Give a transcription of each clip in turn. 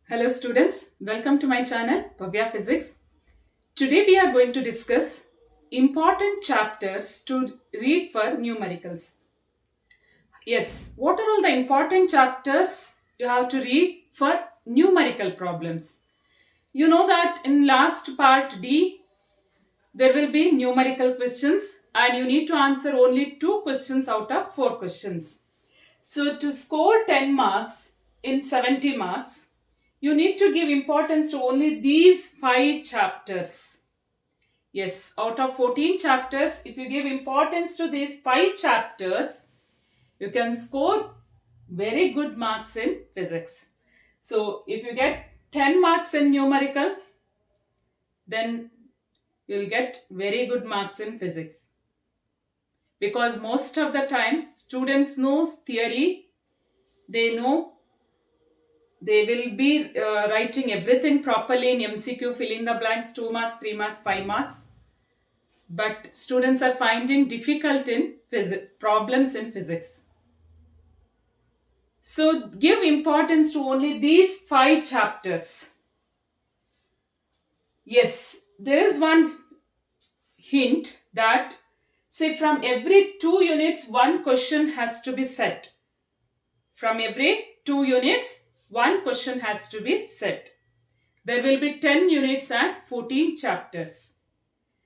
Hello students, welcome to my channel Bhavya Physics. Today we are going to discuss important chapters to read for numericals. Yes, what are all the important chapters you have to read for numerical problems? You know that in last part D there will be numerical questions and you need to answer only 2 questions out of 4 questions. So to score 10 marks in 70 marks, you need to give importance to only these 5 chapters. Yes, out of 14 chapters, if you give importance to these 5 chapters, you can score very good marks in physics. So if you get 10 marks in numerical, then you'll get very good marks in physics. Because most of the time, students knows theory, they know they will be writing everything properly in MCQ, fill in the blanks, 2 marks, 3 marks, 5 marks. But students are finding difficult in problems in physics. So give importance to only these 5 chapters. Yes, there is one hint that say from every 2 units, one question has to be set. From every 2 units, one question has to be set. There will be 10 units and 14 chapters.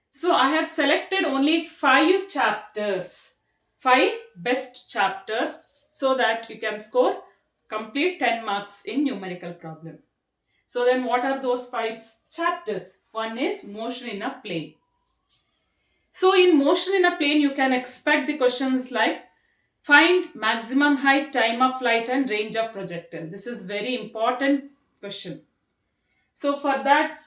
So I have selected only 5 chapters, 5 best chapters so that you can score complete 10 marks in numerical problem. So then what are those 5 chapters? One is motion in a plane. So in motion in a plane, you can expect the questions like find maximum height, time of flight and range of projectile. This is very important question. So for that,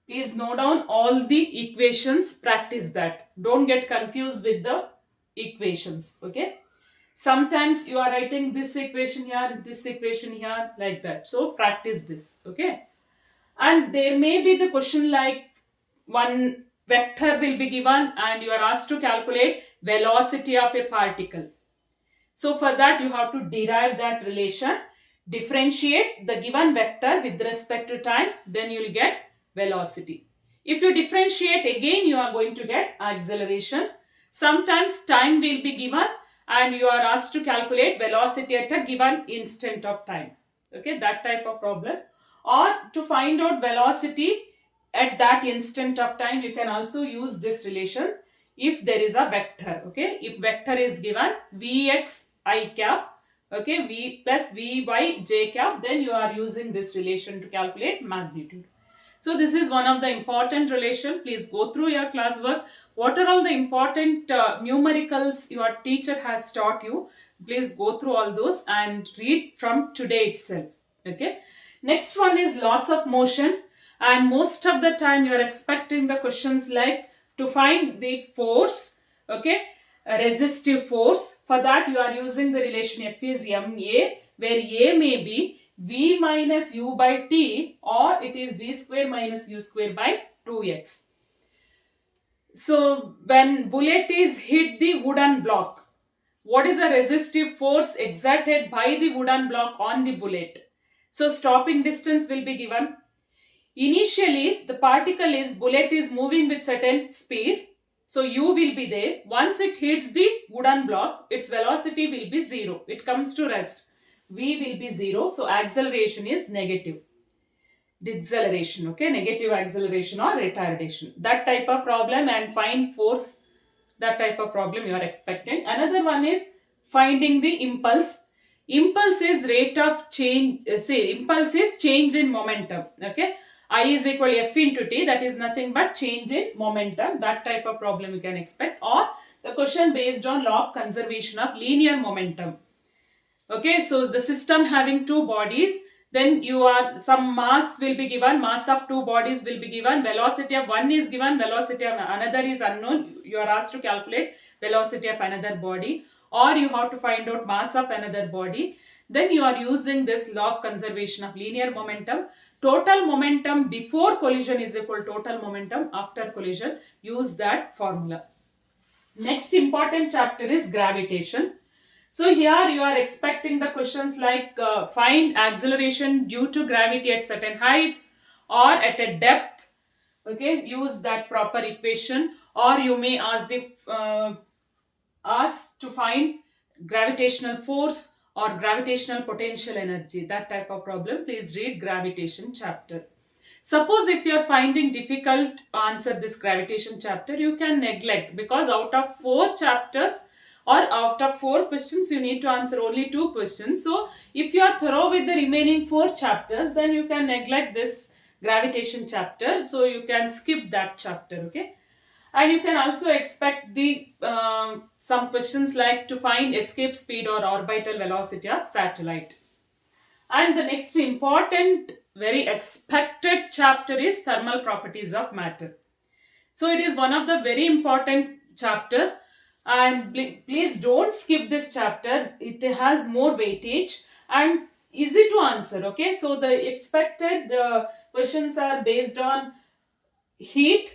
please note down all the equations, practice that. Don't get confused with the equations, okay? Sometimes you are writing this equation here, like that. So practice this, okay? And there may be the question like one vector will be given and you are asked to calculate velocity of a particle. So for that you have to derive that relation, differentiate the given vector with respect to time, then you will get velocity. If you differentiate again, you are going to get acceleration. Sometimes time will be given and you are asked to calculate velocity at a given instant of time. Okay, that type of problem. Or to find out velocity at that instant of time, you can also use this relation if there is a vector. Okay, if vector is given Vx I cap, okay, V plus Vy j cap, then you are using this relation to calculate magnitude. So this is one of the important relation. Please go through your classwork. What are all the important numericals your teacher has taught you? Please go through all those and read from today itself. Okay. Next one is laws of motion. And most of the time you are expecting the questions like to find the force, okay, a resistive force. For that you are using the relation F is ma, where a may be v minus u by t or it is v square minus u square by 2x. So when bullet is hit the wooden block, what is the resistive force exerted by the wooden block on the bullet? So stopping distance will be given. Initially, the bullet is moving with certain speed. So u will be there. Once it hits the wooden block, its velocity will be 0. It comes to rest. V will be 0. So acceleration is negative. Deceleration, okay, negative acceleration or retardation. That type of problem and find force, that type of problem you are expecting. Another one is finding the impulse. Impulse is rate of change, impulse is change in momentum, okay. I is equal to F into T, that is nothing but change in momentum. That type of problem you can expect. Or the question based on law of conservation of linear momentum. Okay, so the system having 2 bodies, then some mass will be given, mass of 2 bodies will be given, velocity of one is given, velocity of another is unknown. You are asked to calculate velocity of another body, or you have to find out mass of another body. Then you are using this law of conservation of linear momentum. Total momentum before collision is equal to total momentum after collision. Use that formula. Next important chapter is gravitation. So here you are expecting the questions like find acceleration due to gravity at certain height or at a depth. Okay, use that proper equation, or you may ask to find gravitational force or gravitational potential energy. That type of problem, please read gravitation chapter. Suppose if you are finding difficult to answer this gravitation chapter, you can neglect, because out of 4 chapters or out of 4 questions, you need to answer only 2 questions. So if you are thorough with the remaining 4 chapters, then you can neglect this gravitation chapter. So you can skip that chapter. Okay. And you can also expect the some questions like to find escape speed or orbital velocity of satellite. And the next important, very expected chapter is thermal properties of matter. So it is one of the very important chapter, and please don't skip this chapter. It has more weightage and easy to answer. Okay, so the expected questions are based on heat.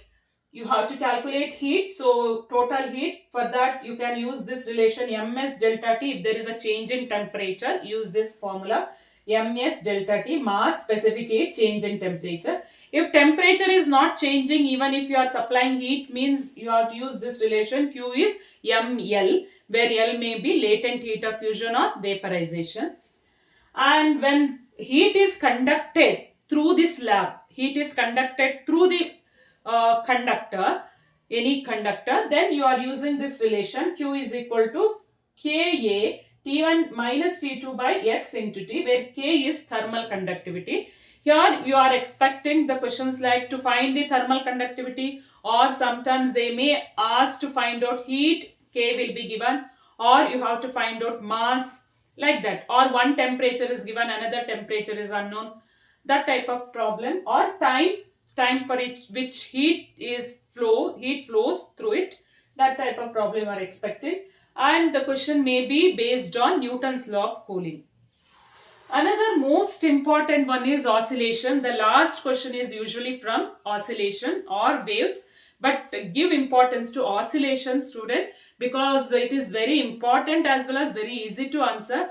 You have to calculate heat, so total heat. For that you can use this relation ms delta t. If there is a change in temperature, use this formula ms delta t, mass, specific heat, change in temperature. If temperature is not changing, even if you are supplying heat, means you have to use this relation. Q is ml, where L may be latent heat of fusion or vaporization. And when heat is conducted through this lab, heat is conducted through the conductor, any conductor, then you are using this relation Q is equal to Ka T1 minus T2 by X into T, where K is thermal conductivity. Here you are expecting the questions like to find the thermal conductivity, or sometimes they may ask to find out heat, K will be given, or you have to find out mass, like that, or one temperature is given, another temperature is unknown, that type of problem, or time for which heat flows through it, that type of problem are expected. And the question may be based on Newton's law of cooling. Another most important one is oscillation. The last question is usually from oscillation or waves, but give importance to oscillation, student, because it is very important as well as very easy to answer.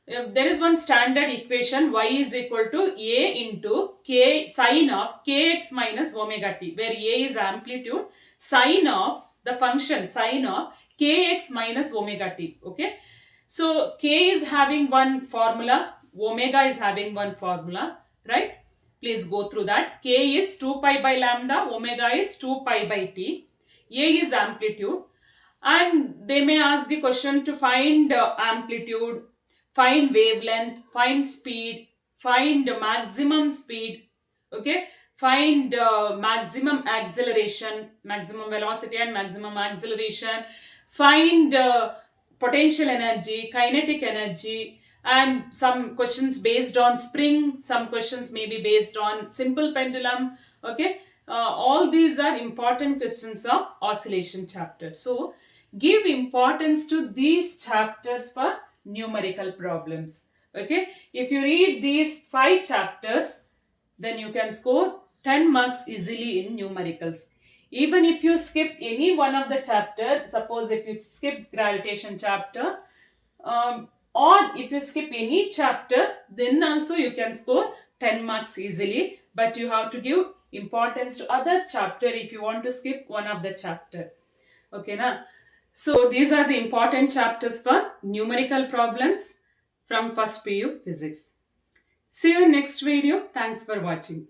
There is one standard equation, y is equal to a into k sine of kx minus omega t, where a is amplitude, sine of the function sine of kx minus omega t. Okay, so k is having one formula, omega is having one formula, right? Please go through that. K is 2 pi by lambda, omega is 2 pi by t, a is amplitude, and they may ask the question to find amplitude, find wavelength, find speed, find maximum speed, okay, find maximum acceleration, maximum velocity and maximum acceleration, find potential energy, kinetic energy, and some questions based on spring, some questions may be based on simple pendulum. Okay, all these are important questions of oscillation chapter. So give importance to these chapters for numerical problems. Okay, if you read these 5 chapters, then you can score 10 marks easily in numericals. Even if you skip any one of the chapter, suppose if you skip gravitation chapter, or if you skip any chapter, then also you can score 10 marks easily, but you have to give importance to other chapter if you want to skip one of the chapter. Okay, na? So these are the important chapters for numerical problems from first PU physics. See you in next video. Thanks for watching.